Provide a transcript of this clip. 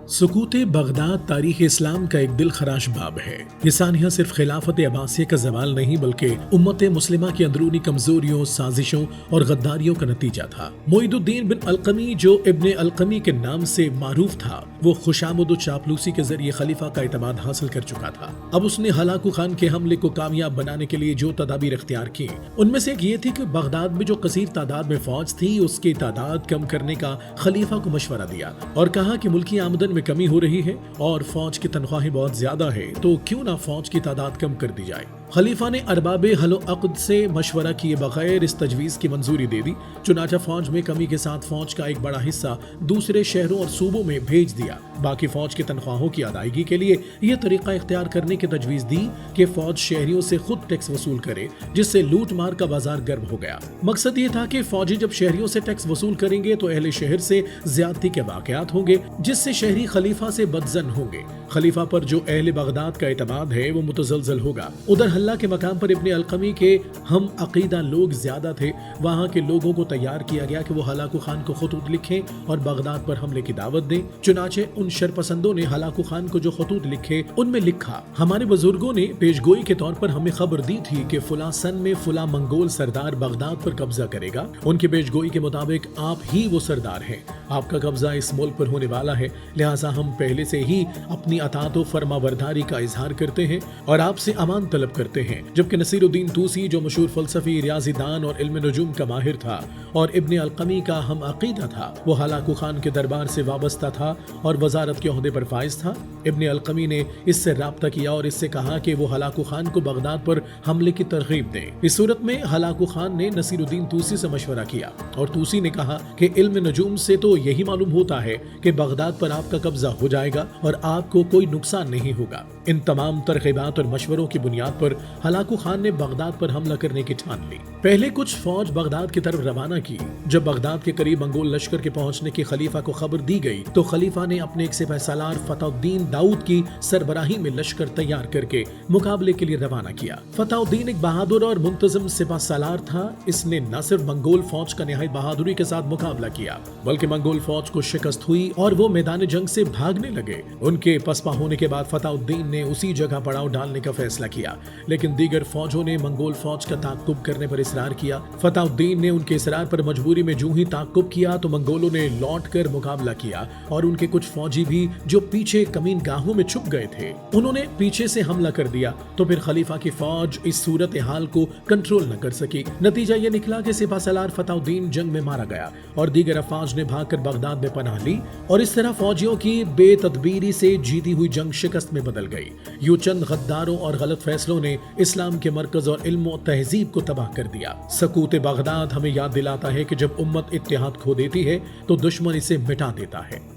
سقوط Baghdad تاریخ اسلام کا ایک دل خراش باب ہے۔ یہ سانحہ صرف خلافت عباسیہ کا زوال نہیں بلکہ امت مسلمہ کی اندرونی کمزوریوں، سازشوں اور غداریوں کا نتیجہ تھا۔ معید الدین بن القمی جو ابن القمی کے نام سے معروف تھا، وہ خوشامد و چاپلوسی کے ذریعے خلیفہ کا اعتماد حاصل کر چکا تھا۔ اب اس نے ہلاکو خان کے حملے کو کامیاب بنانے کے لیے جو تدابیر اختیار کی، ان میں سے ایک یہ تھی کہ بغداد میں جو کثیر تعداد میں فوج تھی، اس کی تعداد کم کرنے کا خلیفہ کو مشورہ دیا اور کہا کہ ملکی آمدن میں کمی ہو رہی ہے اور فوج کی تنخواہیں بہت زیادہ ہے، تو کیوں نہ فوج کی تعداد کم کر دی جائے۔ خلیفہ نے ارباب حل و عقد سے مشورہ کیے بغیر اس تجویز کی منظوری دے دی۔ چنانچہ فوج میں کمی کے ساتھ فوج کا ایک بڑا حصہ دوسرے شہروں اور صوبوں میں بھیج دیا۔ باقی فوج کی تنخواہوں کی ادائیگی کے لیے یہ طریقہ اختیار کرنے کی تجویز دی کہ فوج شہریوں سے خود ٹیکس وصول کرے، جس سے لوٹ مار کا بازار گرم ہو گیا۔ مقصد یہ تھا کہ فوجی جب شہریوں سے ٹیکس وصول کریں گے تو اہل شہر سے زیادتی کے واقعات ہوں گے، جس سے شہری خلیفہ سے بدظن ہوں گے۔ خلیفہ پر جو اہل بغداد کا اعتماد ہے وہ متزلزل ہوگا۔ ادھر حلہ کے مقام پر ابن القمی کے ہم عقیدہ لوگ زیادہ تھے۔ وہاں کے لوگوں کو تیار کیا گیا کہ وہ ہلاکو خان کو خطوط لکھیں اور بغداد پر حملے کی دعوت دیں۔ چنانچہ ان شرپسندوں نے ہلاکو خان کو جو خطوط لکھے، ان میں لکھا: ہمارے بزرگوں نے پیشگوئی کے طور پر ہمیں خبر دی تھی کہ فلاں سن میں فلاں منگول سردار بغداد پر قبضہ کرے گا۔ ان کی پیشگوئی کے مطابق آپ ہی وہ سردار ہیں۔ آپ کا قبضہ اس ملک پر ہونے والا ہے، لہٰذا ہم پہلے سے ہی اپنی اطاعت و فرما برداری کا اظہار کرتے ہیں اور آپ سے امان طلب کرتے ہیں۔ جبکہ نصیر الدین طوسی جو مشہور فلسفی، ریاضی دان اور علم نجوم کا ماہر تھا اور ابن القمی کا ہم عقیدہ تھا، وہ ہلاکو خان کے دربار سے وابستہ تھا اور وزارت کے عہدے پر فائز تھا۔ ابن القمی نے اس سے رابطہ کیا اور اس سے کہا کہ وہ ہلاکو خان کو بغداد پر حملے کی ترغیب دیں۔ اس صورت میں ہلاکو خان نے نصیر الدین طوسی سے مشورہ کیا اور طوسی نے کہا کہ علم نجوم سے تو یہی معلوم ہوتا ہے کہ بغداد پر آپ کا قبضہ ہو جائے گا اور آپ کو کوئی نقصان نہیں ہوگا۔ ان تمام ترغیبات اور مشوروں کی بنیاد پر ہلاکو خان نے بغداد پر حملہ کرنے کی ٹھان لی۔ پہلے کچھ فوج بغداد کی طرف روانہ کی۔ جب بغداد کے قریب منگول لشکر کے پہنچنے کی خلیفہ کو خبر دی گئی تو خلیفہ نے اپنے ایک سپہ سالار فتح الدین داؤد کی سربراہی میں لشکر تیار کر کے مقابلے کے لیے روانہ کیا۔ فتح الدین ایک بہادر اور منتظم سپہ سالار تھا۔ اس نے نہ صرف منگول فوج کا نہایت بہادری کے ساتھ مقابلہ کیا بلکہ منگول فوج کو شکست ہوئی اور وہ میدان جنگ سے بھاگنے لگے۔ ان کے پسپا ہونے کے بعد فتح الدین نے اسی جگہ پڑاؤ ڈالنے کا فیصلہ کیا، لیکن دیگر فوجوں نے منگول فوج کا تعاقب کرنے پر اصرار کیا۔ فتح الدین نے ان کے اصرار پر مجبوری میں جو ہی تعاقب کیا تو منگولوں نے لوٹ کر مقابلہ کیا اور ان کے کچھ فوجی بھی جو پیچھے کمین گاہوں میں چھپ گئے تھے، انہوں نے پیچھے سے حملہ کر دیا تو پھر خلیفہ کی فوج اس صورتحال کو کنٹرول نہ کر سکی۔ نتیجہ یہ نکلا کہ سپہ سالار فتح الدین جنگ میں مارا گیا اور دیگر افواج نے بھاگ کر بغداد میں پناہ لی اور اس طرح فوجیوں کی بے تدبیری سے جیتی ہوئی جنگ شکست میں بدل گئی۔ یوں چند غداروں اور غلط فیصلوں نے اسلام کے مرکز اور علم و تہذیب کو تباہ کر دیا۔ سقوط بغداد ہمیں یاد دلاتا ہے کہ جب امت اتحاد کھو دیتی ہے تو دشمن اسے مٹا دیتا ہے۔